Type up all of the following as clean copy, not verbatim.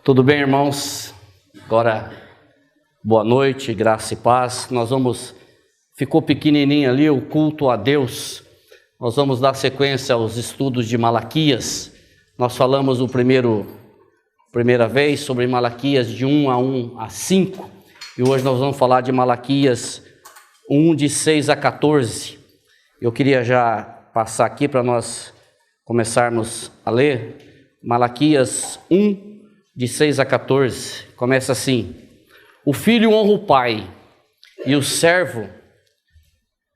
Tudo bem, irmãos? Agora, boa noite, graça e paz. Ficou pequenininho ali o culto a Deus. Nós vamos dar sequência aos estudos de Malaquias. Nós falamos primeira vez sobre Malaquias de 1 a 5. E hoje nós vamos falar de Malaquias 1, de 6 a 14. Eu queria já passar aqui para nós começarmos a ler. Malaquias 1, de 6 a 14, começa assim: o filho honra o pai, e o servo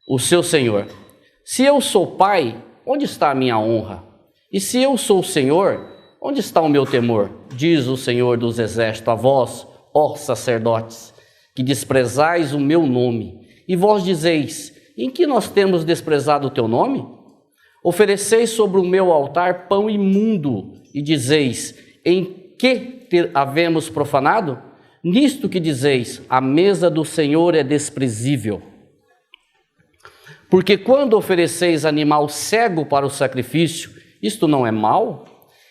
o seu senhor. Se eu sou pai, onde está a minha honra? E se eu sou o senhor, onde está o meu temor? Diz o Senhor dos exércitos a vós, ó sacerdotes, que desprezais o meu nome. E vós dizeis: em que nós temos desprezado o teu nome? Ofereceis sobre o meu altar pão imundo, e dizeis: em que havemos profanado? Nisto que dizeis: a mesa do Senhor é desprezível. Porque quando ofereceis animal cego para o sacrifício, isto não é mal?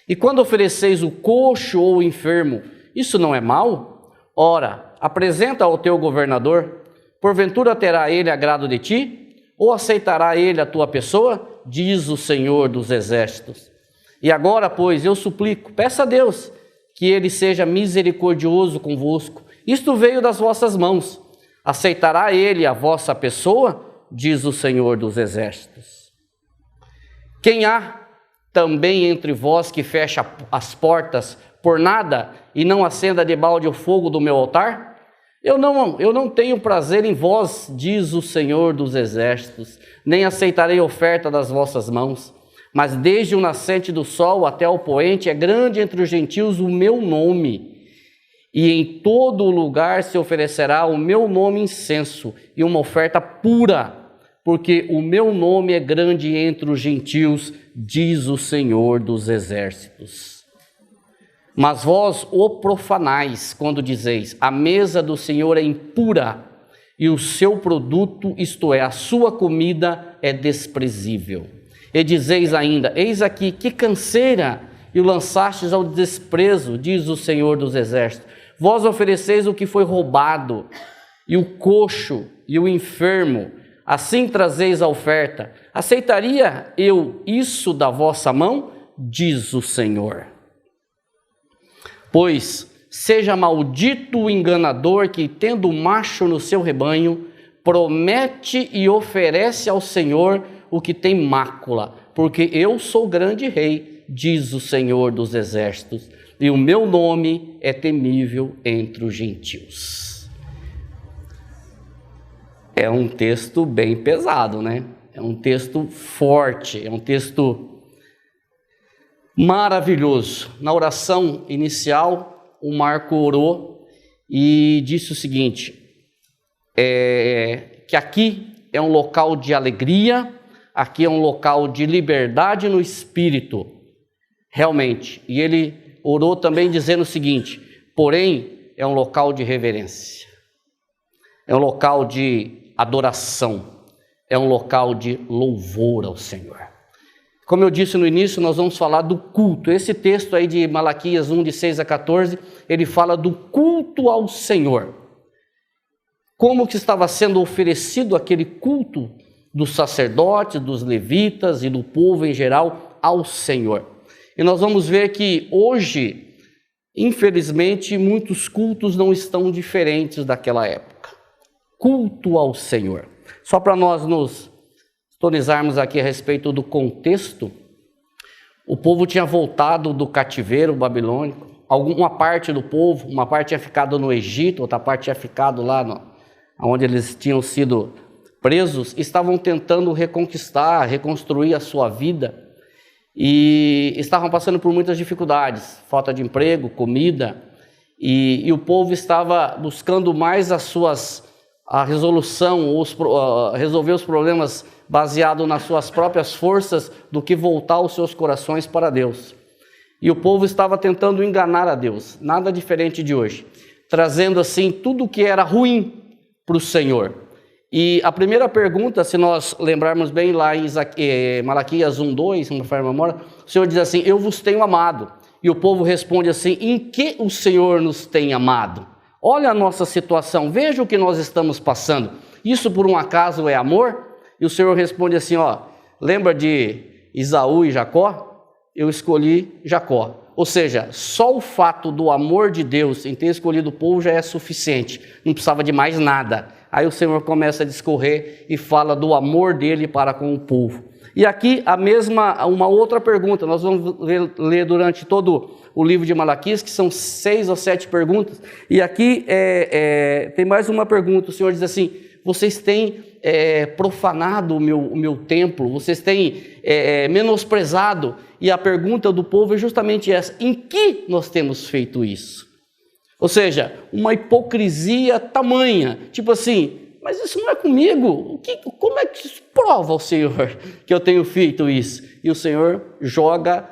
E quando ofereceis o coxo ou o enfermo, isso não é mal? Ora, apresenta ao teu governador, porventura terá ele agrado de ti? Ou aceitará ele a tua pessoa? Diz o Senhor dos exércitos. E agora, pois, eu suplico, peça a Deus, que ele seja misericordioso convosco. Isto veio das vossas mãos. Aceitará ele a vossa pessoa? Diz o Senhor dos exércitos. Quem há também entre vós que fecha as portas por nada e não acenda de balde o fogo do meu altar? Eu não tenho prazer em vós, diz o Senhor dos exércitos, nem aceitarei oferta das vossas mãos. Mas desde o nascente do sol até o poente é grande entre os gentios o meu nome. E em todo lugar se oferecerá o meu nome incenso e uma oferta pura, porque o meu nome é grande entre os gentios, diz o Senhor dos exércitos. Mas vós o profanais quando dizeis: a mesa do Senhor é impura e o seu produto, isto é, a sua comida, é desprezível. E dizeis ainda: eis aqui, que canseira, e o lançastes ao desprezo, diz o Senhor dos exércitos. Vós ofereceis o que foi roubado, e o coxo, e o enfermo, assim trazeis a oferta. Aceitaria eu isso da vossa mão? Diz o Senhor. Pois seja maldito o enganador que, tendo macho no seu rebanho, promete e oferece ao Senhor o que tem mácula, porque eu sou grande rei, diz o Senhor dos exércitos, e o meu nome é temível entre os gentios. É um texto bem pesado, né? É um texto forte, é um texto maravilhoso. Na oração inicial, o Marco orou e disse o seguinte, que aqui é um local de alegria, aqui é um local de liberdade no espírito, realmente. E ele orou também dizendo o seguinte: porém, é um local de reverência, é um local de adoração, é um local de louvor ao Senhor. Como eu disse no início, nós vamos falar do culto. Esse texto aí de Malaquias 1, de 6 a 14, ele fala do culto ao Senhor. Como que estava sendo oferecido aquele culto dos sacerdotes, dos levitas e do povo em geral ao Senhor. E nós vamos ver que hoje, infelizmente, muitos cultos não estão diferentes daquela época. Culto ao Senhor. Só para nós nos tonizarmos aqui a respeito do contexto, o povo tinha voltado do cativeiro babilônico. Uma parte do povo, uma parte tinha ficado no Egito, outra parte tinha ficado lá onde eles tinham sido presos, estavam tentando reconstruir a sua vida e estavam passando por muitas dificuldades, falta de emprego, comida, e o povo estava buscando mais resolver os problemas baseado nas suas próprias forças do que voltar os seus corações para Deus. E o povo estava tentando enganar a Deus, nada diferente de hoje, trazendo assim tudo que era ruim para o Senhor. E a primeira pergunta, se nós lembrarmos bem lá em Malaquias 1:2, uma memória, o Senhor diz assim: eu vos tenho amado, E o povo responde assim: em que o Senhor nos tem amado? Olha a nossa situação, veja o que nós estamos passando. Isso por um acaso é amor? E o Senhor responde assim, lembra de Esaú e Jacó? Eu escolhi Jacó. Ou seja, só o fato do amor de Deus em ter escolhido o povo já é suficiente, não precisava de mais nada. Aí o Senhor começa a discorrer e fala do amor dele para com o povo. E aqui uma outra pergunta, nós vamos ler durante todo o livro de Malaquias, que são 6 ou 7 perguntas, e aqui tem mais uma pergunta. O Senhor diz assim: vocês têm profanado o meu templo, vocês têm menosprezado, e a pergunta do povo é justamente essa: em que nós temos feito isso? Ou seja, uma hipocrisia tamanha, tipo assim, mas isso não é comigo, como é que prova ao Senhor que eu tenho feito isso? E o Senhor joga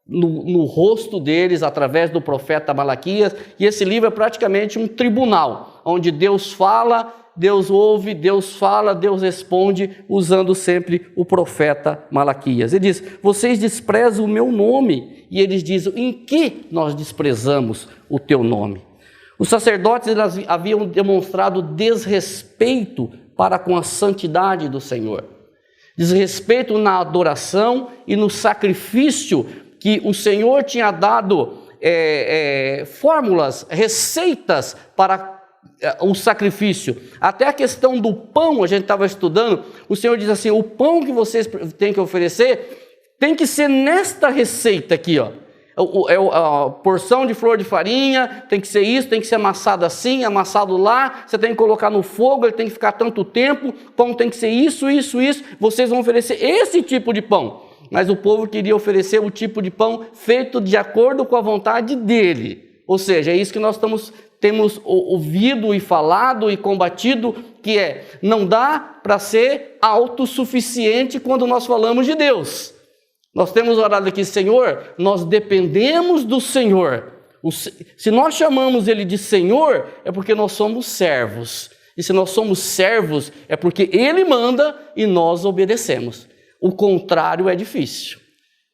no rosto deles, através do profeta Malaquias, e esse livro é praticamente um tribunal, onde Deus fala, Deus ouve, Deus fala, Deus responde, usando sempre o profeta Malaquias. Ele diz: vocês desprezam o meu nome. E eles dizem: em que nós desprezamos o teu nome? Os sacerdotes haviam demonstrado desrespeito para com a santidade do Senhor. Desrespeito na adoração e no sacrifício que o Senhor tinha dado fórmulas, receitas para o sacrifício. Até a questão do pão, a gente estava estudando, o Senhor diz assim: o pão que vocês têm que oferecer tem que ser nesta receita aqui, a porção de flor de farinha, tem que ser isso, tem que ser amassado assim, amassado lá, você tem que colocar no fogo, ele tem que ficar tanto tempo, pão tem que ser isso, vocês vão oferecer esse tipo de pão. Mas o povo queria oferecer o tipo de pão feito de acordo com a vontade dele. Ou seja, é isso que nós temos ouvido e falado e combatido, que não dá para ser autossuficiente quando nós falamos de Deus. Nós temos orado aqui: Senhor, nós dependemos do Senhor. Se nós chamamos Ele de Senhor, é porque nós somos servos. E se nós somos servos, é porque Ele manda e nós obedecemos. O contrário é difícil.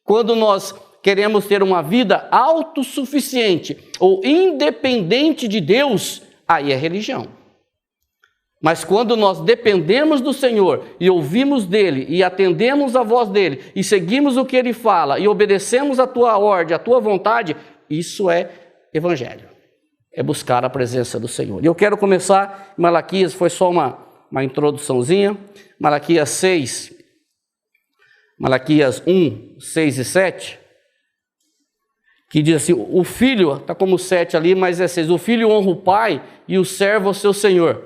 Quando nós queremos ter uma vida autossuficiente ou independente de Deus, aí é religião. Mas quando nós dependemos do Senhor e ouvimos dEle e atendemos a voz dEle e seguimos o que Ele fala e obedecemos a Tua ordem, a Tua vontade, isso é evangelho, é buscar a presença do Senhor. E eu quero começar, Malaquias foi só uma introduçãozinha, Malaquias 6, Malaquias 1, 6 e 7, que diz assim: o filho, está como 7 ali, mas é 6, o filho honra o pai e o servo ao seu senhor.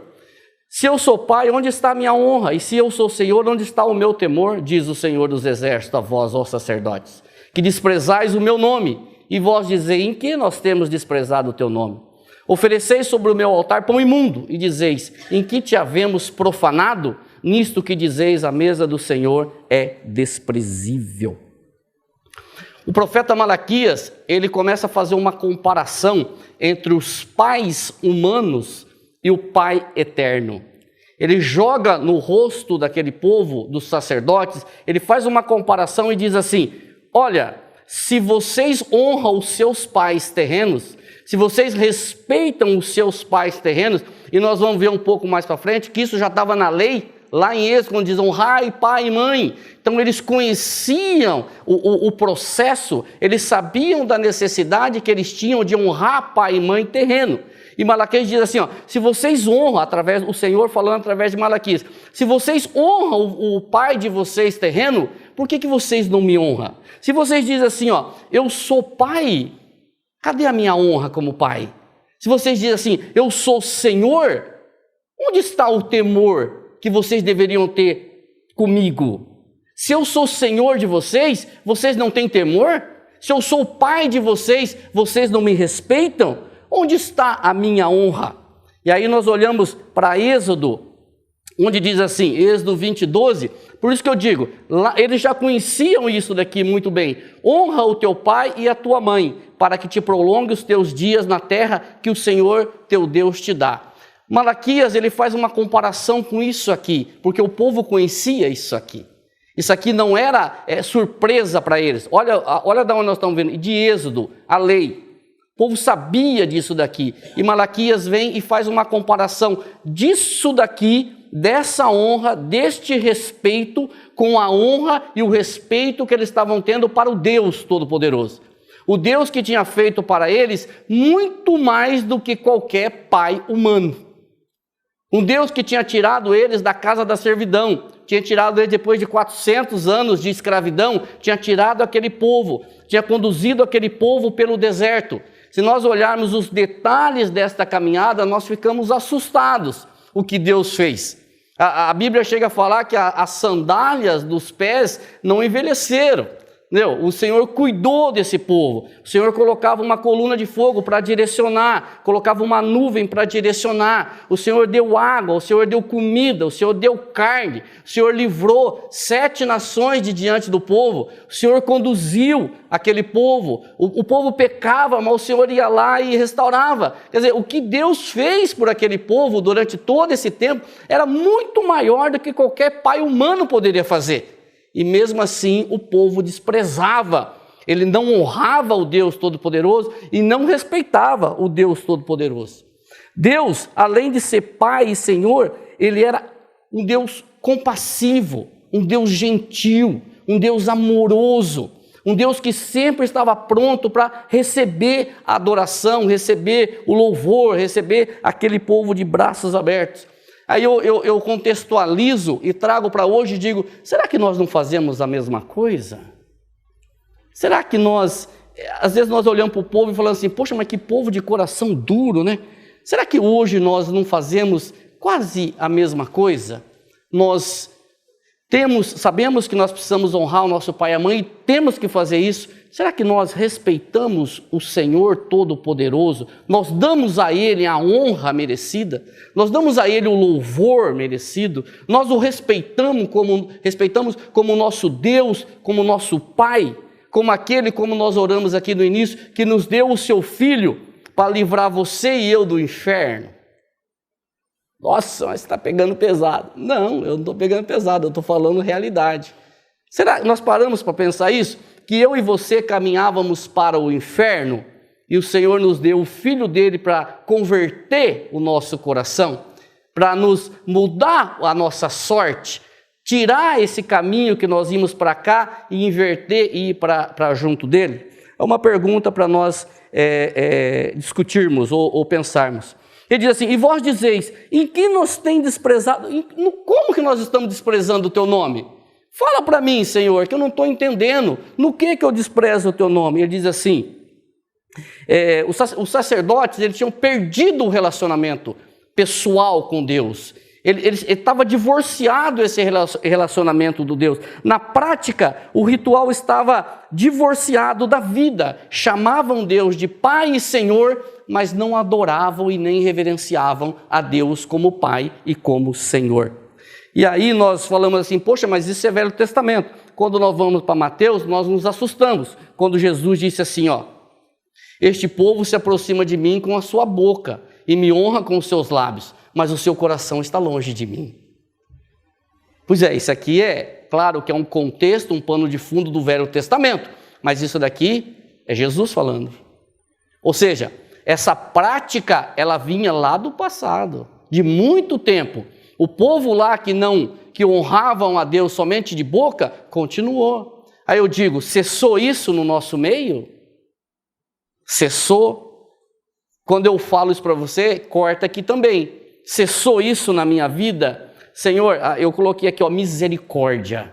Se eu sou pai, onde está a minha honra? E se eu sou senhor, onde está o meu temor? Diz o Senhor dos exércitos a vós, ó sacerdotes, que desprezais o meu nome, e vós dizeis: em que nós temos desprezado o teu nome? Ofereceis sobre o meu altar pão imundo, e dizeis: em que te havemos profanado? Nisto que dizeis, a mesa do Senhor é desprezível. O profeta Malaquias, ele começa a fazer uma comparação entre os pais humanos e o Pai eterno. Ele joga no rosto daquele povo, dos sacerdotes, ele faz uma comparação e diz assim: olha, se vocês honram os seus pais terrenos, se vocês respeitam os seus pais terrenos, e nós vamos ver um pouco mais para frente que isso já estava na lei, lá em Êxodo, quando diz: honrai pai e mãe. Então eles conheciam o processo, eles sabiam da necessidade que eles tinham de honrar pai e mãe terreno. E Malaquias diz assim: se vocês honram, o Senhor falando através de Malaquias, se vocês honram o pai de vocês terreno, por que vocês não me honram? Se vocês dizem assim: eu sou pai, cadê a minha honra como pai? Se vocês dizem assim: eu sou Senhor, onde está o temor que vocês deveriam ter comigo? Se eu sou Senhor de vocês, vocês não têm temor? Se eu sou pai de vocês, vocês não me respeitam? Onde está a minha honra? E aí nós olhamos para Êxodo, onde diz assim, Êxodo 20, 12, por isso que eu digo, lá, eles já conheciam isso daqui muito bem: honra o teu pai e a tua mãe, para que te prolongue os teus dias na terra que o Senhor teu Deus te dá. Malaquias, ele faz uma comparação com isso aqui, porque o povo conhecia isso aqui. Isso aqui não era surpresa para eles. Olha de onde nós estamos vendo, de Êxodo, a lei. O povo sabia disso daqui. E Malaquias vem e faz uma comparação disso daqui, dessa honra, deste respeito, com a honra e o respeito que eles estavam tendo para o Deus Todo-Poderoso. O Deus que tinha feito para eles muito mais do que qualquer pai humano. Um Deus que tinha tirado eles da casa da servidão, tinha tirado eles depois de 400 anos de escravidão, tinha tirado aquele povo, tinha conduzido aquele povo pelo deserto. Se nós olharmos os detalhes desta caminhada, nós ficamos assustados o que Deus fez. A Bíblia chega a falar que as sandálias dos pés não envelheceram. O Senhor cuidou desse povo. O Senhor colocava uma coluna de fogo para direcionar, colocava uma nuvem para direcionar. O Senhor deu água, o Senhor deu comida, o Senhor deu carne. O Senhor livrou 7 nações de diante do povo. O Senhor conduziu aquele povo. O povo pecava, mas o Senhor ia lá e restaurava. Quer dizer, o que Deus fez por aquele povo durante todo esse tempo era muito maior do que qualquer pai humano poderia fazer. E mesmo assim o povo desprezava, ele não honrava o Deus Todo-Poderoso e não respeitava o Deus Todo-Poderoso. Deus, além de ser Pai e Senhor, ele era um Deus compassivo, um Deus gentil, um Deus amoroso, um Deus que sempre estava pronto para receber a adoração, receber o louvor, receber aquele povo de braços abertos. Aí eu contextualizo e trago para hoje e digo, será que nós não fazemos a mesma coisa? Será que às vezes nós olhamos para o povo e falamos assim, poxa, mas que povo de coração duro, né? Será que hoje nós não fazemos quase a mesma coisa? Nós sabemos que nós precisamos honrar o nosso pai e a mãe e temos que fazer isso. Será que nós respeitamos o Senhor Todo-Poderoso? Nós damos a Ele a honra merecida? Nós damos a Ele o louvor merecido? Nós o respeitamos como nosso Deus, como nosso Pai? Como nós oramos aqui no início, que nos deu o seu Filho para livrar você e eu do inferno? Nossa, mas está pegando pesado. Não, eu não estou pegando pesado, eu estou falando realidade. Será que nós paramos para pensar isso? Que eu e você caminhávamos para o inferno e o Senhor nos deu o Filho dele para converter o nosso coração, para nos mudar a nossa sorte, tirar esse caminho que nós íamos para cá e inverter e ir para junto dele? É uma pergunta para nós discutirmos ou pensarmos. Ele diz assim, e vós dizeis, em que nos tem desprezado? Como que nós estamos desprezando o teu nome? Fala para mim, Senhor, que eu não estou entendendo. No que eu desprezo o teu nome? Ele diz assim, os sacerdotes eles tinham perdido o relacionamento pessoal com Deus. Ele estava divorciado esse relacionamento do Deus. Na prática, o ritual estava divorciado da vida. Chamavam Deus de Pai e Senhor, mas não adoravam e nem reverenciavam a Deus como Pai e como Senhor. E aí nós falamos assim, poxa, mas isso é Velho Testamento. Quando nós vamos para Mateus, nós nos assustamos. Quando Jesus disse assim, este povo se aproxima de mim com a sua boca e me honra com os seus lábios, mas o seu coração está longe de mim. Pois é, isso aqui claro que é um contexto, um pano de fundo do Velho Testamento, mas isso daqui é Jesus falando. Ou seja, essa prática, ela vinha lá do passado, de muito tempo. O povo lá que honravam a Deus somente de boca, continuou. Aí eu digo, cessou isso no nosso meio? Cessou? Quando eu falo isso para você, corta aqui também. Cessou isso na minha vida? Senhor, eu coloquei aqui, misericórdia.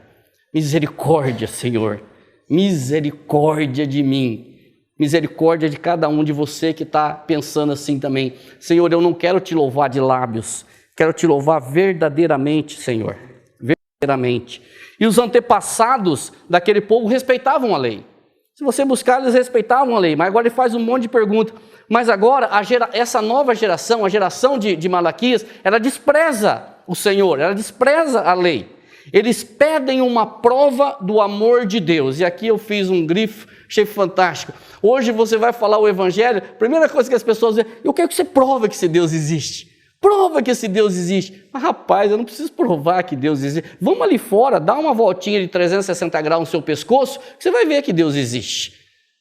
Misericórdia, Senhor. Misericórdia de mim. Misericórdia de cada um de você que está pensando assim também. Senhor, eu não quero te louvar de lábios. Quero te louvar verdadeiramente, Senhor, verdadeiramente. E os antepassados daquele povo respeitavam a lei. Se você buscar, eles respeitavam a lei, mas agora ele faz um monte de perguntas. Mas agora, essa nova geração, a geração de Malaquias, ela despreza o Senhor, ela despreza a lei. Eles pedem uma prova do amor de Deus. E aqui eu fiz um grifo, achei fantástico. Hoje você vai falar o Evangelho, a primeira coisa que as pessoas dizem, eu quero que você prove que esse Deus existe. Prova que esse Deus existe. Mas, rapaz, eu não preciso provar que Deus existe. Vamos ali fora, dá uma voltinha de 360 graus no seu pescoço, que você vai ver que Deus existe.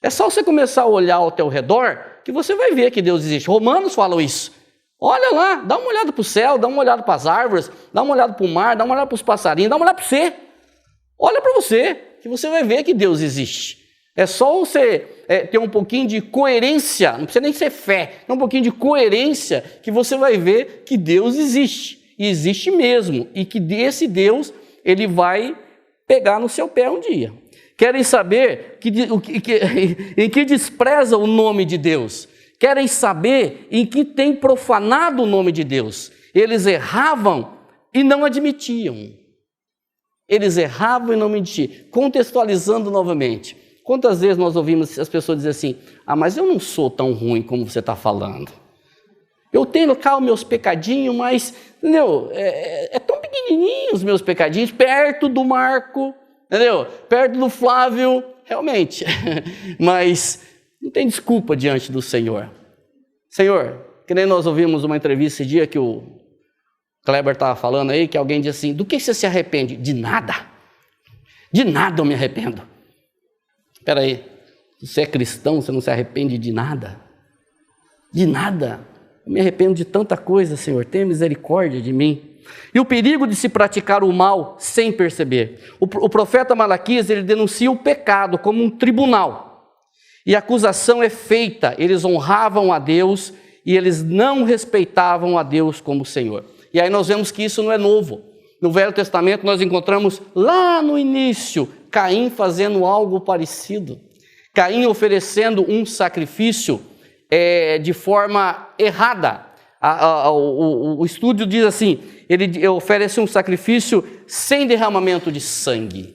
É só você começar a olhar ao teu redor, que você vai ver que Deus existe. Romanos falam isso. Olha lá, dá uma olhada para o céu, dá uma olhada para as árvores, dá uma olhada para o mar, dá uma olhada para os passarinhos, dá uma olhada para você. Olha para você, que você vai ver que Deus existe. É só você ter um pouquinho de coerência, não precisa nem ser fé, é um pouquinho de coerência que você vai ver que Deus existe. E existe mesmo. E que esse Deus, ele vai pegar no seu pé um dia. Querem saber em que despreza o nome de Deus. Querem saber em que tem profanado o nome de Deus. Eles erravam e não admitiam. Eles erravam e não admitiam. Contextualizando novamente. Quantas vezes nós ouvimos as pessoas dizer assim, mas eu não sou tão ruim como você está falando. Eu tenho cá os meus pecadinhos, mas entendeu? É tão pequenininho os meus pecadinhos, perto do Marco, entendeu? Perto do Flávio, realmente. Mas não tem desculpa diante do Senhor. Senhor, que nem nós ouvimos uma entrevista esse dia que o Kleber estava falando aí, que alguém disse assim, do que você se arrepende? De nada. De nada eu me arrependo. Espera aí, você é cristão, você não se arrepende de nada? De nada. Eu me arrependo de tanta coisa, Senhor, tenha misericórdia de mim. E o perigo de se praticar o mal sem perceber. O profeta Malaquias, ele denuncia o pecado como um tribunal. E a acusação é feita, eles honravam a Deus e eles não respeitavam a Deus como Senhor. E aí nós vemos que isso não é novo. No Velho Testamento nós encontramos lá no início, Caim fazendo algo parecido. Caim oferecendo um sacrifício de forma errada. O estudo diz assim, ele oferece um sacrifício sem derramamento de sangue.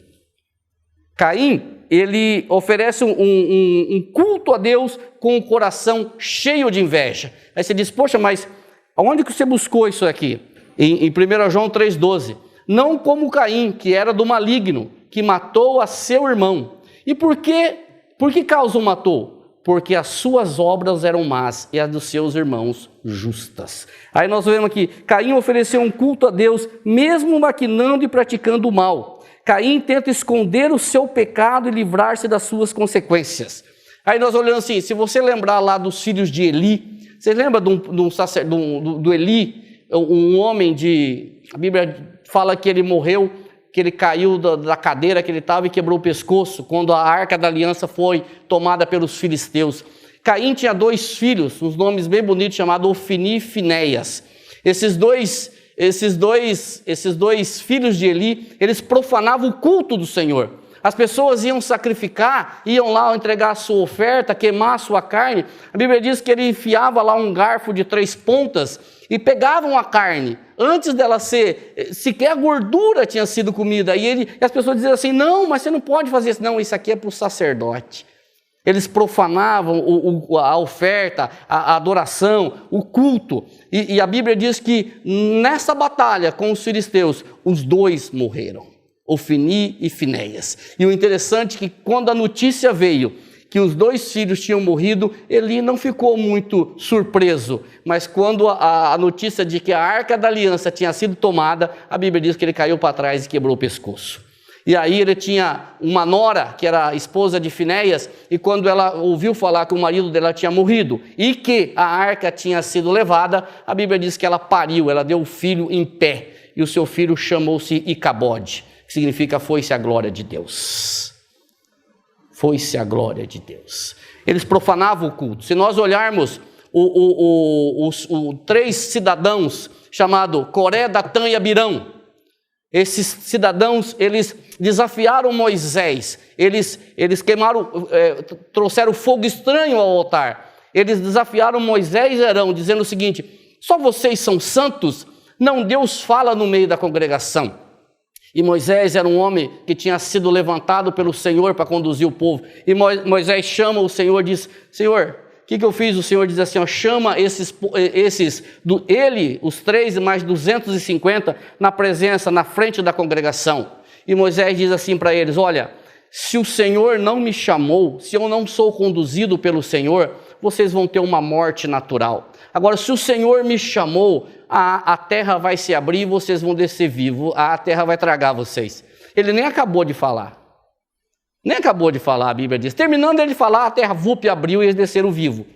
Caim, ele oferece um culto a Deus com o coração cheio de inveja. Aí você diz, poxa, mas aonde que você buscou isso aqui? Em 1 João 3,12. Não como Caim, que era do maligno, que matou a seu irmão. E por que causa o matou? Porque as suas obras eram más e as dos seus irmãos justas. Aí nós vemos aqui, Caim ofereceu um culto a Deus, mesmo maquinando e praticando o mal. Caim tenta esconder o seu pecado e livrar-se das suas consequências. Aí nós olhamos assim, se você lembrar lá dos filhos de Eli, você lembra do Eli, um homem a Bíblia fala que ele morreu, que ele caiu da cadeira que ele estava e quebrou o pescoço, quando a Arca da Aliança foi tomada pelos filisteus. Caim tinha 2 filhos, uns nomes bem bonitos, chamados Ofni e Finéias. Esses dois filhos de Eli, eles profanavam o culto do Senhor. As pessoas iam sacrificar, iam lá entregar a sua oferta, queimar a sua carne. A Bíblia diz que ele enfiava lá um garfo de 3 pontas e pegavam a carne. Antes dela sequer a gordura tinha sido comida. E as pessoas diziam assim, não, mas você não pode fazer isso. Não, isso aqui é para o sacerdote. Eles profanavam a oferta, a adoração, o culto. E a Bíblia diz que nessa batalha com os filisteus, os 2 morreram. Ofni e Finéias. E o interessante é que quando a notícia veio que os 2 filhos tinham morrido, Eli não ficou muito surpreso, mas quando a notícia de que a Arca da Aliança tinha sido tomada, a Bíblia diz que ele caiu para trás e quebrou o pescoço. E aí ele tinha uma nora, que era a esposa de Finéias, e quando ela ouviu falar que o marido dela tinha morrido e que a arca tinha sido levada, a Bíblia diz que ela pariu, ela deu o filho em pé, e o seu filho chamou-se Icabode, que significa foi-se a glória de Deus. Foi-se a glória de Deus. Eles profanavam o culto. Se nós olharmos os 3 cidadãos chamados Coré, Datã e Abirão, esses cidadãos, eles desafiaram Moisés, eles queimaram, trouxeram fogo estranho ao altar. Eles desafiaram Moisés e Arão, dizendo o seguinte: só vocês são santos? Não, Deus fala no meio da congregação. E Moisés era um homem que tinha sido levantado pelo Senhor para conduzir o povo. E Moisés chama o Senhor e diz: Senhor, o que eu fiz? O Senhor diz assim, chama os 3 e mais 250 na presença, na frente da congregação. E Moisés diz assim para eles: olha, se o Senhor não me chamou, se eu não sou conduzido pelo Senhor, vocês vão ter uma morte natural. Agora, se o Senhor me chamou, a terra vai se abrir e vocês vão descer vivos, a terra vai tragar vocês. Ele nem acabou de falar. Nem acabou de falar, a Bíblia diz. Terminando ele de falar, a terra abriu e eles desceram vivos.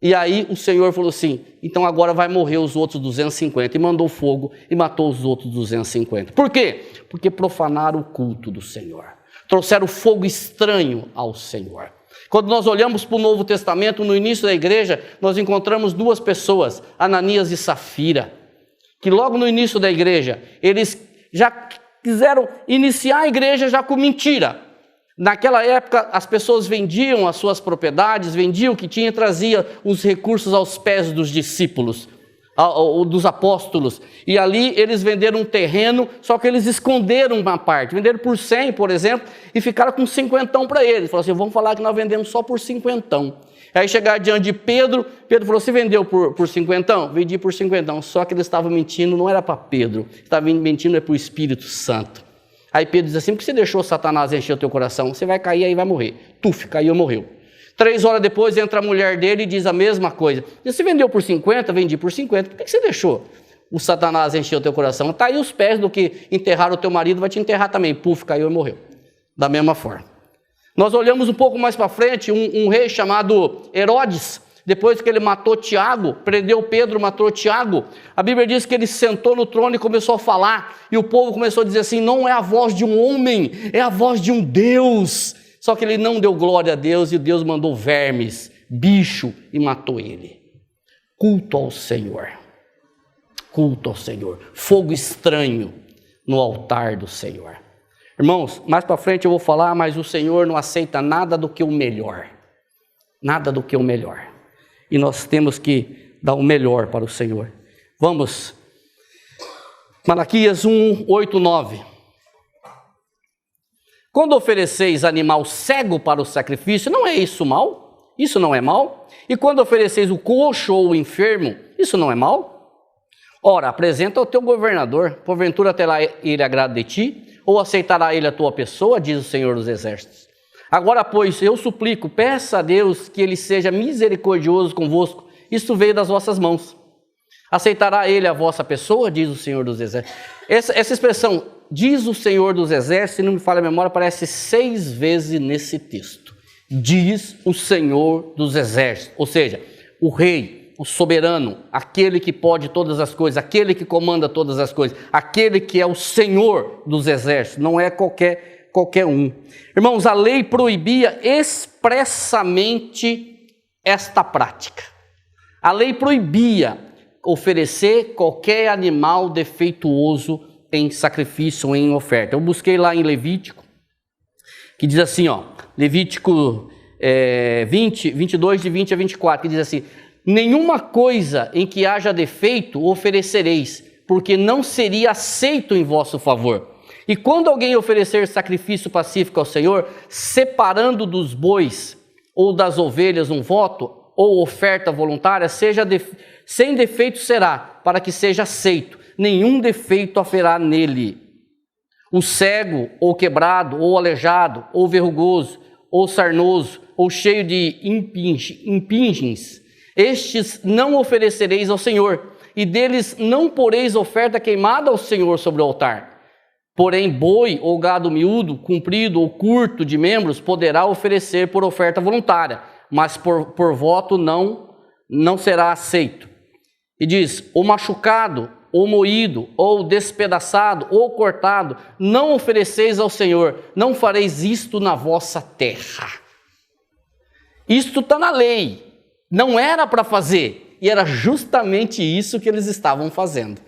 E aí o Senhor falou assim, então agora vai morrer os outros 250. E mandou fogo e matou os outros 250. Por quê? Porque profanaram o culto do Senhor. Trouxeram fogo estranho ao Senhor. Quando nós olhamos para o Novo Testamento, no início da igreja, nós encontramos duas pessoas, Ananias e Safira, que logo no início da igreja, eles já quiseram iniciar a igreja já com mentira. Naquela época, as pessoas vendiam as suas propriedades, vendiam o que tinha e trazia os recursos aos pés dos discípulos, dos apóstolos. E ali eles venderam um terreno, só que eles esconderam uma parte. Venderam por 100, por exemplo, e ficaram com 50 para eles. Falaram assim, vamos falar que nós vendemos só por 50. Aí chegaram diante de Pedro, Pedro falou, você vendeu por 50? Vendi por 50. Só que eles estavam mentindo, não era para Pedro, estava mentindo para o Espírito Santo. Aí Pedro diz assim, por que você deixou Satanás encher o teu coração? Você vai cair aí vai morrer. Tuf, caiu, morreu. 3 horas depois entra a mulher dele e diz a mesma coisa. Você vendeu por 50? Vendi por 50. Por que você deixou o Satanás encher o teu coração? Está aí os pés do que enterrar o teu marido, vai te enterrar também. Puf, caiu e morreu. Da mesma forma. Nós olhamos um pouco mais para frente, um rei chamado Herodes, depois que ele matou Tiago, prendeu Pedro, matou Tiago, a Bíblia diz que ele sentou no trono e começou a falar, e o povo começou a dizer assim, não é a voz de um homem, é a voz de um Deus. Só que ele não deu glória a Deus, e Deus mandou vermes, bicho, e matou ele. Culto ao Senhor, fogo estranho no altar do Senhor. Irmãos, mais para frente eu vou falar, mas o Senhor não aceita nada do que o melhor. Nada do que o melhor. E nós temos que dar o melhor para o Senhor. Vamos. Malaquias 1, 8, 9. Quando ofereceis animal cego para o sacrifício, não é isso mal? Isso não é mal? E quando ofereceis o coxo ou o enfermo, isso não é mal? Ora, apresenta ao teu governador, porventura terá ele agrado de ti, ou aceitará ele a tua pessoa, diz o Senhor dos Exércitos. Agora, pois, eu suplico, peça a Deus que ele seja misericordioso convosco, isto veio das vossas mãos. Aceitará ele a vossa pessoa, diz o Senhor dos Exércitos. Essa expressão, diz o Senhor dos Exércitos, se não me falha a memória, aparece 6 vezes nesse texto. Diz o Senhor dos Exércitos, ou seja, o rei, o soberano, aquele que pode todas as coisas, aquele que comanda todas as coisas, aquele que é o Senhor dos Exércitos, não é qualquer um. Irmãos, a lei proibia expressamente esta prática. A lei proibia oferecer qualquer animal defeituoso em sacrifício ou em oferta. Eu busquei lá em Levítico, que diz assim, Levítico 22, de 20 a 24, que diz assim, nenhuma coisa em que haja defeito oferecereis, porque não seria aceito em vosso favor. E quando alguém oferecer sacrifício pacífico ao Senhor, separando dos bois ou das ovelhas um voto, ou oferta voluntária, sem defeito será, para que seja aceito, nenhum defeito haverá nele. O cego, ou quebrado, ou aleijado, ou verrugoso, ou sarnoso, ou cheio de impingens, estes não oferecereis ao Senhor, e deles não poreis oferta queimada ao Senhor sobre o altar. Porém, boi ou gado miúdo, comprido ou curto de membros, poderá oferecer por oferta voluntária, mas por voto não será aceito. E diz, o machucado, ou moído, ou despedaçado, ou cortado, não ofereceis ao Senhor, não fareis isto na vossa terra. Isto está na lei, não era para fazer, e era justamente isso que eles estavam fazendo.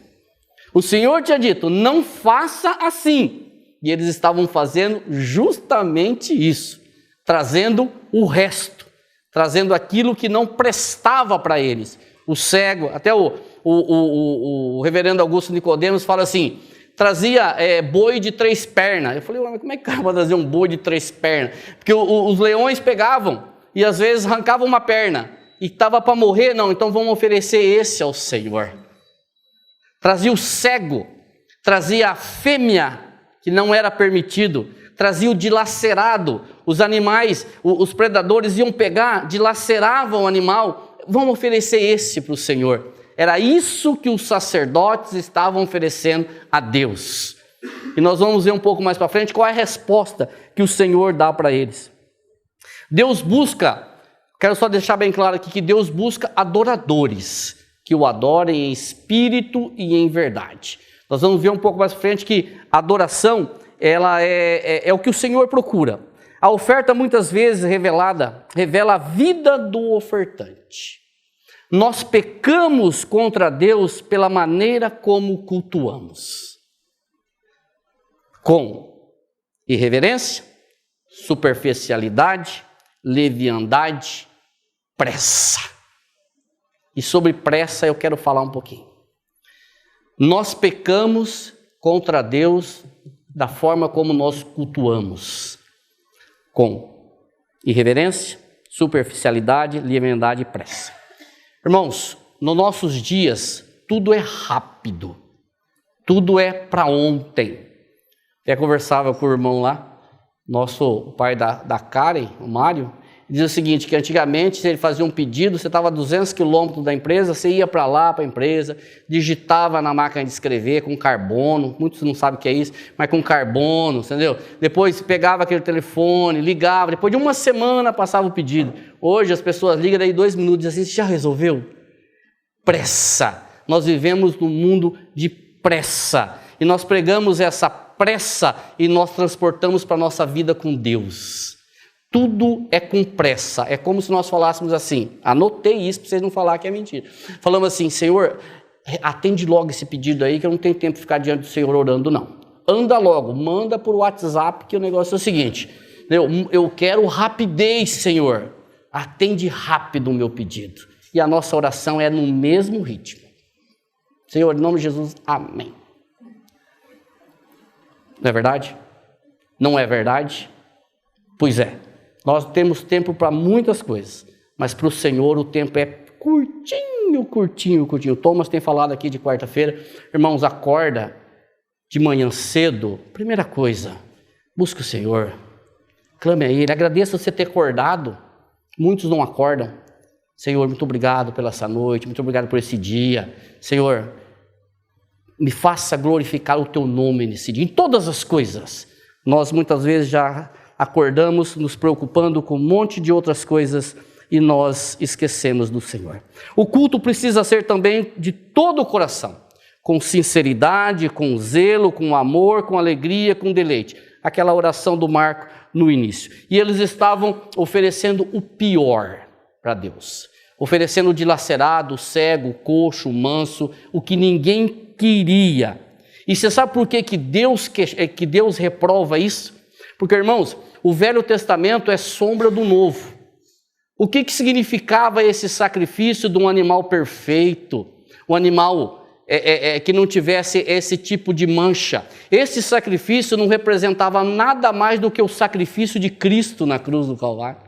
O Senhor tinha dito, não faça assim. E eles estavam fazendo justamente isso. Trazendo o resto. Trazendo aquilo que não prestava para eles. O cego, até o reverendo Augusto Nicodemos fala assim, trazia boi de 3 pernas. Eu falei, mas como é que vai trazer um boi de 3 pernas? Porque os leões pegavam e às vezes arrancavam uma perna. E estava para morrer, não, então vamos oferecer esse ao Senhor. Trazia o cego, trazia a fêmea, que não era permitido, trazia o dilacerado, os animais, os predadores iam pegar, dilaceravam o animal, vamos oferecer esse para o Senhor. Era isso que os sacerdotes estavam oferecendo a Deus. E nós vamos ver um pouco mais para frente qual é a resposta que o Senhor dá para eles. Deus busca, quero só deixar bem claro aqui, que Deus busca adoradores, que o adorem em espírito e em verdade. Nós vamos ver um pouco mais para frente que a adoração, ela é o que o Senhor procura. A oferta muitas vezes revela a vida do ofertante. Nós pecamos contra Deus pela maneira como cultuamos. Com irreverência, superficialidade, leviandade, pressa. E sobre pressa eu quero falar um pouquinho. Nós pecamos contra Deus da forma como nós cultuamos. Com irreverência, superficialidade, leviandade e pressa. Irmãos, nos nossos dias, tudo é rápido. Tudo é para ontem. Eu conversava com o irmão lá, o pai da Karen, o Mário, dizia o seguinte, que antigamente, se ele fazia um pedido, você estava a 200 quilômetros da empresa, você ia para lá, para a empresa, digitava na máquina de escrever com carbono, muitos não sabem o que é isso, mas com carbono, entendeu? Depois pegava aquele telefone, ligava, depois de uma semana passava o pedido. Hoje as pessoas ligam, daí 2 minutos, assim, você já resolveu? Pressa. Nós vivemos num mundo de pressa, e nós pregamos essa pressa e nós transportamos para a nossa vida com Deus. Tudo é com pressa. É como se nós falássemos assim, anotei isso para vocês não falarem que é mentira. Falamos assim, Senhor, atende logo esse pedido aí que eu não tenho tempo de ficar diante do Senhor orando não. Anda logo, manda por WhatsApp que o negócio é o seguinte, eu quero rapidez, Senhor. Atende rápido o meu pedido. E a nossa oração é no mesmo ritmo. Senhor, em nome de Jesus, amém. Não é verdade? Não é verdade? Pois é. Nós temos tempo para muitas coisas, mas para o Senhor o tempo é curtinho. Thomas tem falado aqui de quarta-feira. Irmãos, acorda de manhã cedo. Primeira coisa, busque o Senhor. Clame a Ele. Agradeça você ter acordado. Muitos não acordam. Senhor, muito obrigado pela essa noite. Muito obrigado por esse dia. Senhor, me faça glorificar o Teu nome nesse dia. Em todas as coisas. Nós muitas vezes já acordamos nos preocupando com um monte de outras coisas e nós esquecemos do Senhor. O culto precisa ser também de todo o coração, com sinceridade, com zelo, com amor, com alegria, com deleite. Aquela oração do Marco no início. E eles estavam oferecendo o pior para Deus. Oferecendo o dilacerado, o cego, o coxo, o manso, o que ninguém queria. E você sabe por que Deus reprova isso? Porque, irmãos, o Velho Testamento é sombra do Novo. O que significava esse sacrifício de um animal perfeito? Um animal que não tivesse esse tipo de mancha. Esse sacrifício não representava nada mais do que o sacrifício de Cristo na cruz do Calvário.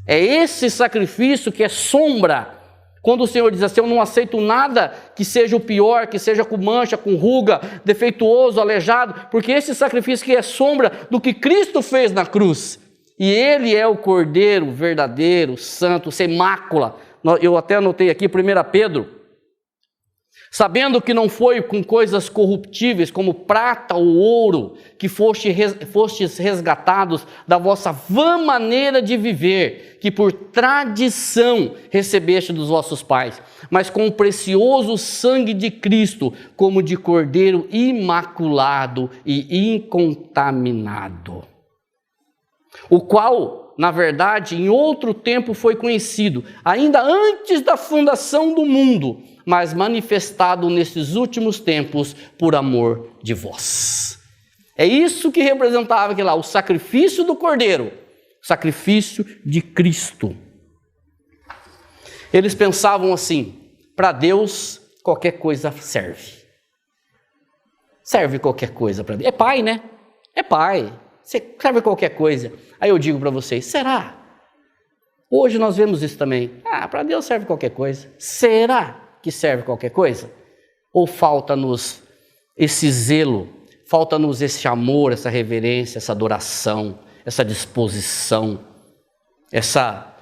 É esse sacrifício que é sombra. Quando o Senhor diz assim, eu não aceito nada que seja o pior, que seja com mancha, com ruga, defeituoso, aleijado, porque esse sacrifício que é sombra do que Cristo fez na cruz. E Ele é o Cordeiro verdadeiro, santo, sem mácula. Eu até anotei aqui, 1 Pedro, sabendo que não foi com coisas corruptíveis, como prata ou ouro, que fostes resgatados da vossa vã maneira de viver, que por tradição recebeste dos vossos pais, mas com o precioso sangue de Cristo, como de cordeiro imaculado e incontaminado, o qual, na verdade, em outro tempo foi conhecido, ainda antes da fundação do mundo, mas manifestado nesses últimos tempos por amor de vós. É isso que representava aqui lá, o sacrifício do Cordeiro, o sacrifício de Cristo. Eles pensavam assim, para Deus qualquer coisa serve. Serve qualquer coisa para Deus. É pai, né? É pai. Serve qualquer coisa. Aí eu digo para vocês, será? Hoje nós vemos isso também. Para Deus serve qualquer coisa. Será que serve qualquer coisa? Ou falta-nos esse zelo, falta-nos esse amor, essa reverência, essa adoração, essa disposição, essa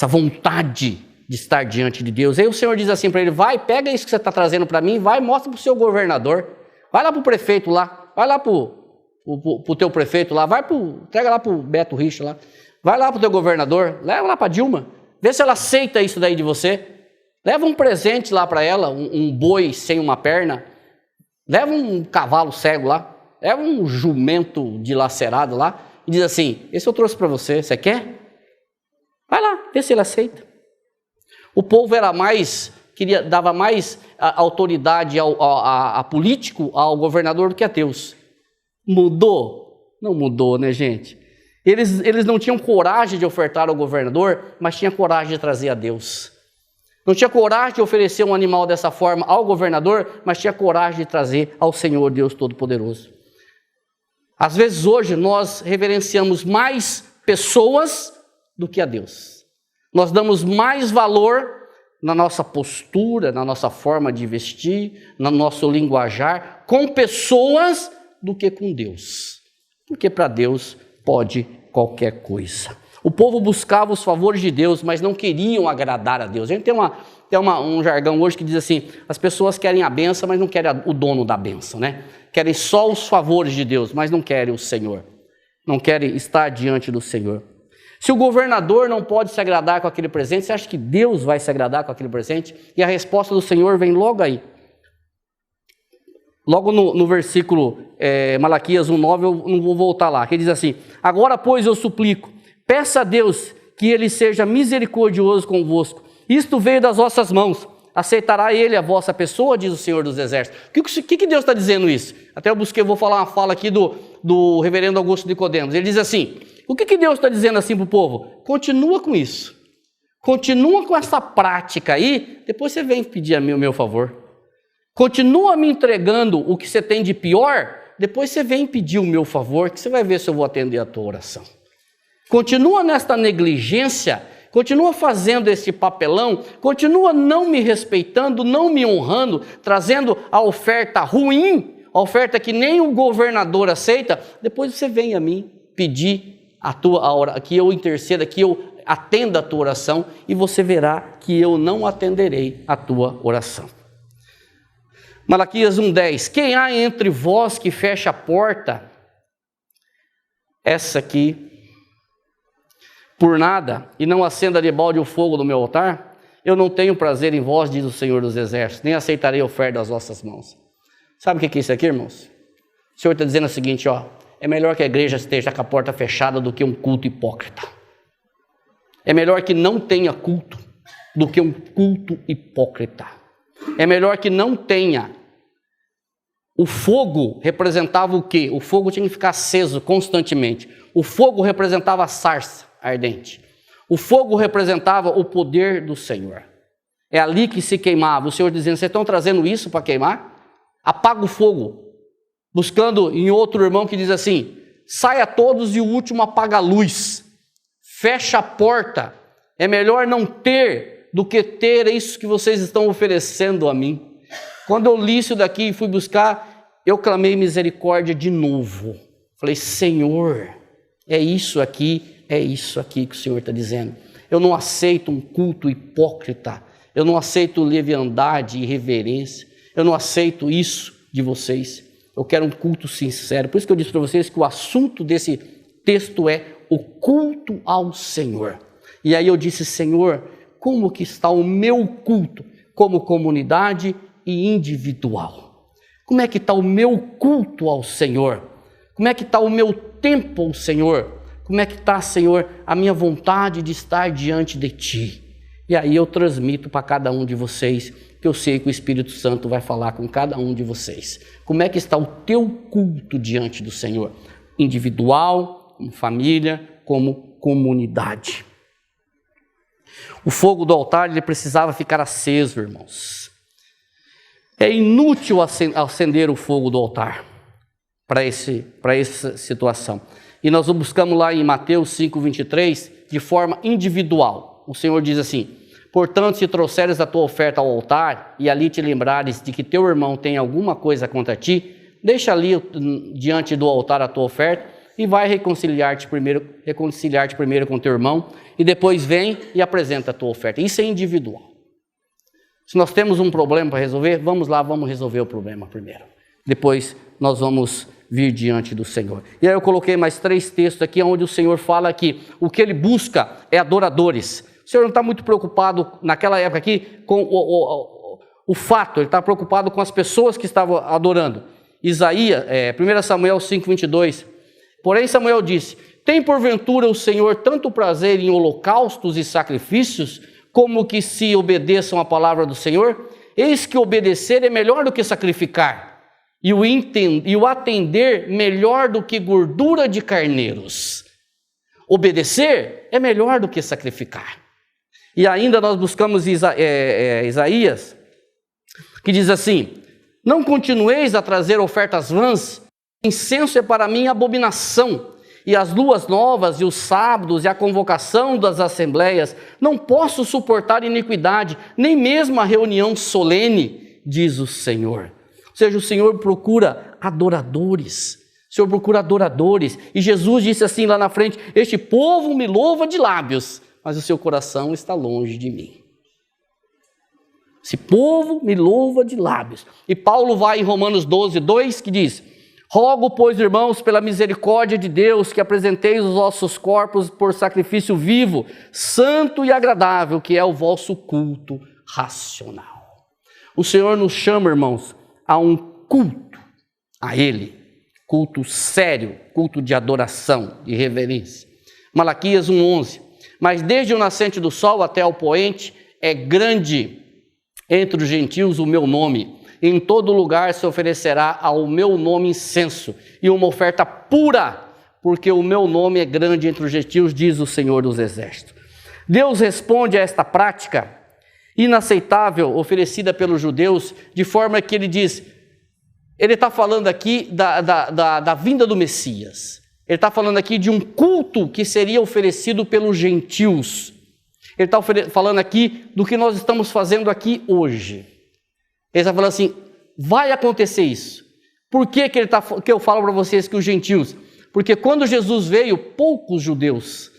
vontade de estar diante de Deus. Aí o Senhor diz assim para ele: vai, pega isso que você está trazendo para mim, vai, mostra para o seu governador, vai lá para o prefeito lá, vai lá para o teu prefeito lá, entrega lá para o Beto Richa lá, vai lá para o teu governador, leva lá para a Dilma, vê se ela aceita isso daí de você, leva um presente lá para ela, um boi sem uma perna, leva um cavalo cego lá, leva um jumento dilacerado lá, e diz assim: esse eu trouxe para você, você quer? Vai lá, vê se ele aceita. O povo dava mais autoridade a político, ao governador, do que a Deus. Mudou? Não mudou, né, gente? Eles não tinham coragem de ofertar ao governador, mas tinham coragem de trazer a Deus. Não tinha coragem de oferecer um animal dessa forma ao governador, mas tinha coragem de trazer ao Senhor Deus Todo-Poderoso. Às vezes hoje nós reverenciamos mais pessoas do que a Deus. Nós damos mais valor na nossa postura, na nossa forma de vestir, no nosso linguajar, com pessoas do que com Deus. Porque para Deus pode qualquer coisa. O povo buscava os favores de Deus, mas não queriam agradar a Deus. A gente tem um jargão hoje que diz assim: as pessoas querem a bênção, mas não querem o dono da bênção, né? Querem só os favores de Deus, mas não querem o Senhor. Não querem estar diante do Senhor. Se o governador não pode se agradar com aquele presente, você acha que Deus vai se agradar com aquele presente? E a resposta do Senhor vem logo aí. Logo no versículo Malaquias 1:9, eu não vou voltar lá, que diz assim: agora, pois, eu suplico, peça a Deus que ele seja misericordioso convosco. Isto veio das vossas mãos. Aceitará ele a vossa pessoa, diz o Senhor dos Exércitos. O que Deus está dizendo isso? Até vou falar uma fala aqui do reverendo Augusto Nicodemos. Ele diz assim: o que Deus está dizendo assim para o povo? Continua com isso. Continua com essa prática aí, depois você vem pedir o meu favor. Continua me entregando o que você tem de pior, depois você vem pedir o meu favor, que você vai ver se eu vou atender a tua oração. Continua nesta negligência, continua fazendo esse papelão, continua não me respeitando, não me honrando, trazendo a oferta ruim, a oferta que nem o governador aceita, depois você vem a mim pedir que eu interceda, que eu atenda a tua oração, e você verá que eu não atenderei a tua oração. Malaquias 1:10, quem há entre vós que fecha a porta, essa aqui, por nada, e não acenda de balde o fogo do meu altar, eu não tenho prazer em vós, diz o Senhor dos Exércitos, nem aceitarei a oferta das vossas mãos. Sabe o que é isso aqui, irmãos? O Senhor está dizendo o seguinte, é melhor que a igreja esteja com a porta fechada do que um culto hipócrita. É melhor que não tenha culto do que um culto hipócrita. É melhor que não tenha. O fogo representava o quê? O fogo tinha que ficar aceso constantemente. O fogo representava a sarça ardente. O fogo representava o poder do Senhor. É ali que se queimava. O Senhor dizendo, vocês estão trazendo isso para queimar? Apaga o fogo. Buscando em outro irmão que diz assim, saia todos e o último apaga a luz. Fecha a porta. É melhor não ter do que ter isso que vocês estão oferecendo a mim. Quando eu li isso daqui e fui buscar, eu clamei misericórdia de novo. Falei, Senhor, é isso aqui que o Senhor está dizendo. Eu não aceito um culto hipócrita. Eu não aceito leviandade e irreverência. Eu não aceito isso de vocês. Eu quero um culto sincero. Por isso que eu disse para vocês que o assunto desse texto é o culto ao Senhor. E aí eu disse, Senhor, como que está o meu culto como comunidade e individual? Como é que está o meu culto ao Senhor? Como é que está o meu tempo ao Senhor? Como é que está, Senhor, a minha vontade de estar diante de Ti? E aí eu transmito para cada um de vocês, que eu sei que o Espírito Santo vai falar com cada um de vocês. Como é que está o teu culto diante do Senhor? Individual, como família, como comunidade. O fogo do altar, ele precisava ficar aceso, irmãos. É inútil acender o fogo do altar para essa situação. E nós o buscamos lá em Mateus 5:23, de forma individual. O Senhor diz assim, portanto, se trouxeres a tua oferta ao altar, e ali te lembrares de que teu irmão tem alguma coisa contra ti, deixa ali diante do altar a tua oferta, e vai reconciliar-te primeiro com teu irmão, e depois vem e apresenta a tua oferta. Isso é individual. Se nós temos um problema para resolver, vamos lá, vamos resolver o problema primeiro. Depois nós vamos vir diante do Senhor. E aí eu coloquei mais 3 textos aqui, onde o Senhor fala que o que Ele busca é adoradores. O Senhor não está muito preocupado, naquela época aqui, com o fato, Ele está preocupado com as pessoas que estavam adorando. 1 Samuel 5:22. Porém Samuel disse: tem porventura o Senhor tanto prazer em holocaustos e sacrifícios, como que se obedeçam à palavra do Senhor? Eis que obedecer é melhor do que sacrificar, e o atender melhor do que gordura de carneiros. Obedecer é melhor do que sacrificar. E ainda nós buscamos Isaías, que diz assim: não continueis a trazer ofertas vãs, incenso é para mim abominação, e as luas novas, e os sábados, e a convocação das assembleias, não posso suportar iniquidade, nem mesmo a reunião solene, diz o Senhor. Ou seja, o Senhor procura adoradores, o Senhor procura adoradores, e Jesus disse assim lá na frente: este povo me louva de lábios, mas o seu coração está longe de mim. Esse povo me louva de lábios. E Paulo vai em Romanos 12:2, que diz: rogo, pois, irmãos, pela misericórdia de Deus, que apresenteis os vossos corpos por sacrifício vivo, santo e agradável, que é o vosso culto racional. O Senhor nos chama, irmãos, a um culto a Ele, culto sério, culto de adoração, de reverência. Malaquias 1:11. Mas desde o nascente do sol até ao poente, é grande entre os gentios o meu nome. Em todo lugar se oferecerá ao meu nome incenso e uma oferta pura, porque o meu nome é grande entre os gentios, diz o Senhor dos Exércitos. Deus responde a esta prática inaceitável oferecida pelos judeus, de forma que ele diz, ele está falando aqui da vinda do Messias. Ele está falando aqui de um culto que seria oferecido pelos gentios. Ele está falando aqui do que nós estamos fazendo aqui hoje. Ele está falando assim, vai acontecer isso. Por que eu falo para vocês que os gentios? Porque quando Jesus veio, poucos judeus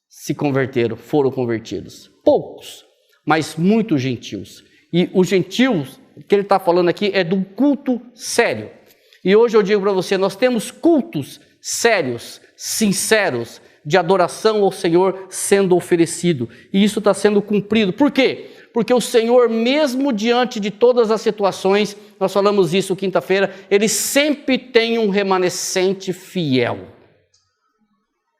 se converteram, foram convertidos. Poucos, mas muitos gentios. E os gentios que ele está falando aqui é de um culto sério. E hoje eu digo para você, nós temos cultos sérios, sinceros, de adoração ao Senhor sendo oferecido. E isso está sendo cumprido. Por quê? Porque o Senhor, mesmo diante de todas as situações, nós falamos isso quinta-feira, Ele sempre tem um remanescente fiel.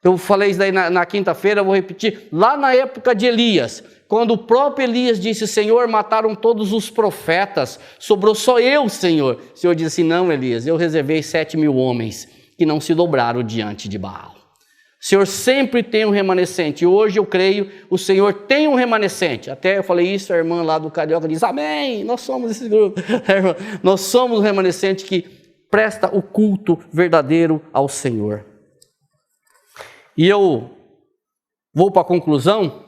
Eu falei isso daí na quinta-feira, eu vou repetir. Lá na época de Elias, quando o próprio Elias disse, Senhor, mataram todos os profetas, sobrou só eu, Senhor. O Senhor disse assim, não, Elias, eu reservei 7.000 homens que não se dobraram diante de Baal. O Senhor sempre tem um remanescente. Hoje eu creio, o Senhor tem um remanescente. Até eu falei isso, a irmã lá do Carioca diz, amém, nós somos esse grupo. Nós somos um remanescente que presta o culto verdadeiro ao Senhor. E eu vou para a conclusão,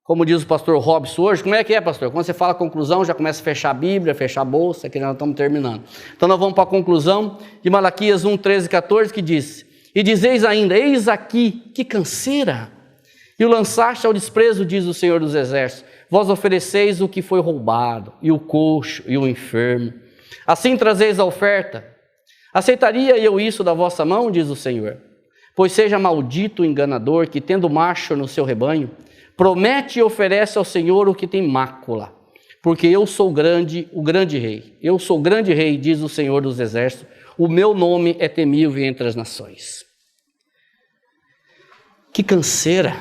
como diz o pastor Robson hoje. Como é que é, pastor? Quando você fala conclusão, já começa a fechar a Bíblia, fechar a bolsa, que nós estamos terminando. Então nós vamos para a conclusão de Malaquias 1:13-14, que diz, e dizeis ainda, eis aqui, que canseira, e o lançaste ao desprezo, diz o Senhor dos Exércitos, vós ofereceis o que foi roubado, e o coxo, e o enfermo, assim trazeis a oferta, aceitaria eu isso da vossa mão, diz o Senhor, pois seja maldito o enganador, que tendo macho no seu rebanho, promete e oferece ao Senhor o que tem mácula, porque eu sou grande, o grande rei, eu sou grande rei, diz o Senhor dos Exércitos, o meu nome é temível entre as nações. Que canseira,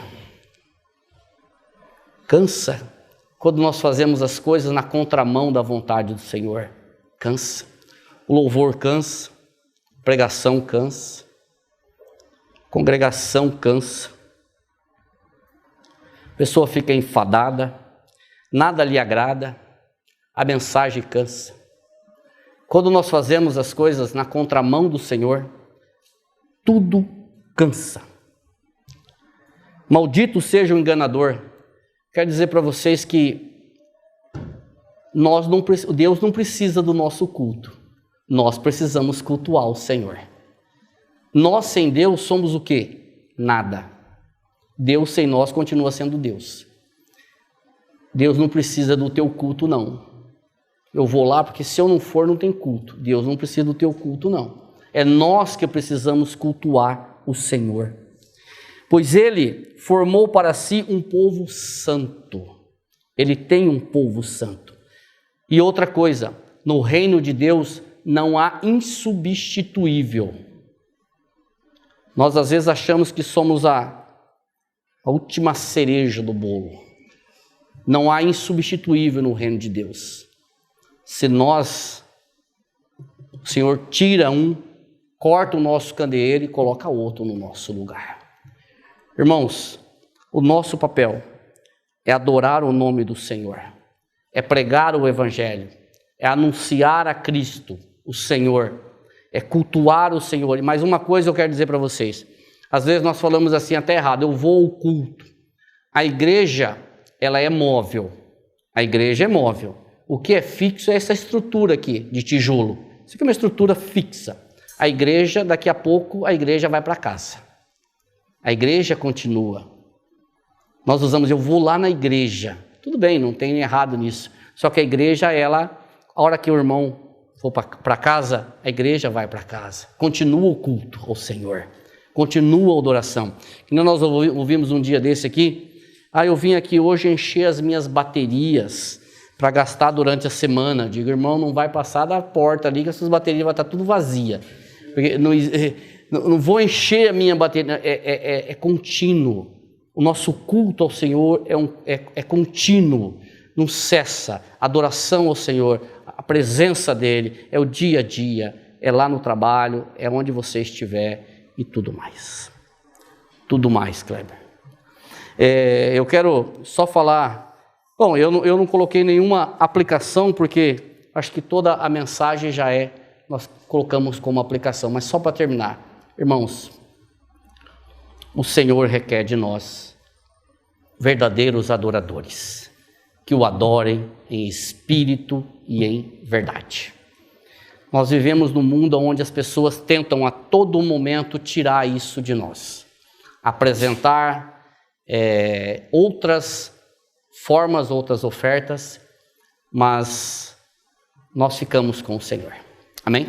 cansa, quando nós fazemos as coisas na contramão da vontade do Senhor, cansa, o louvor cansa, a pregação cansa, a congregação cansa, a pessoa fica enfadada, nada lhe agrada, a mensagem cansa. Quando nós fazemos as coisas na contramão do Senhor, tudo cansa. Maldito seja o enganador. Quero dizer para vocês que Deus não precisa do nosso culto. Nós precisamos cultuar o Senhor. Nós sem Deus somos o quê? Nada. Deus sem nós continua sendo Deus. Deus não precisa do teu culto, não. Eu vou lá porque se eu não for, não tem culto. Deus não precisa do teu culto, não. É nós que precisamos cultuar o Senhor. Pois Ele formou para si um povo santo. Ele tem um povo santo. E outra coisa, no reino de Deus não há insubstituível. Nós às vezes achamos que somos a última cereja do bolo. Não há insubstituível no reino de Deus. Se nós, o Senhor tira um, corta o nosso candeeiro e coloca outro no nosso lugar. Irmãos, o nosso papel é adorar o nome do Senhor, é pregar o Evangelho, é anunciar a Cristo, o Senhor, é cultuar o Senhor. Mas uma coisa eu quero dizer para vocês, às vezes nós falamos assim até errado, eu vou ao culto. A igreja, ela é móvel, a igreja é móvel. O que é fixo é essa estrutura aqui, de tijolo. Isso aqui é uma estrutura fixa. A igreja, daqui a pouco, a igreja vai para casa. A igreja continua. Nós usamos, eu vou lá na igreja. Tudo bem, não tem errado nisso. Só que a igreja, ela, a hora que o irmão for para casa, a igreja vai para casa. Continua o culto ao Senhor. Continua a adoração. Que nós ouvimos um dia desse aqui. Eu vim aqui hoje encher as minhas baterias para gastar durante a semana. Digo, irmão, não vai passar da porta ali que essas baterias vão estar tudo vazia. Porque não vou encher a minha bateria, é contínuo. O nosso culto ao Senhor é contínuo, não cessa. A adoração ao Senhor, a presença dEle, é o dia a dia, é lá no trabalho, é onde você estiver e tudo mais. Tudo mais, Kleber. Eu quero só falar... Bom, eu não coloquei nenhuma aplicação, porque acho que toda a mensagem nós colocamos como aplicação, mas só para terminar, irmãos, o Senhor requer de nós verdadeiros adoradores, que o adorem em espírito e em verdade. Nós vivemos num mundo onde as pessoas tentam a todo momento tirar isso de nós, apresentar outras formas, outras ofertas, mas nós ficamos com o Senhor. Amém?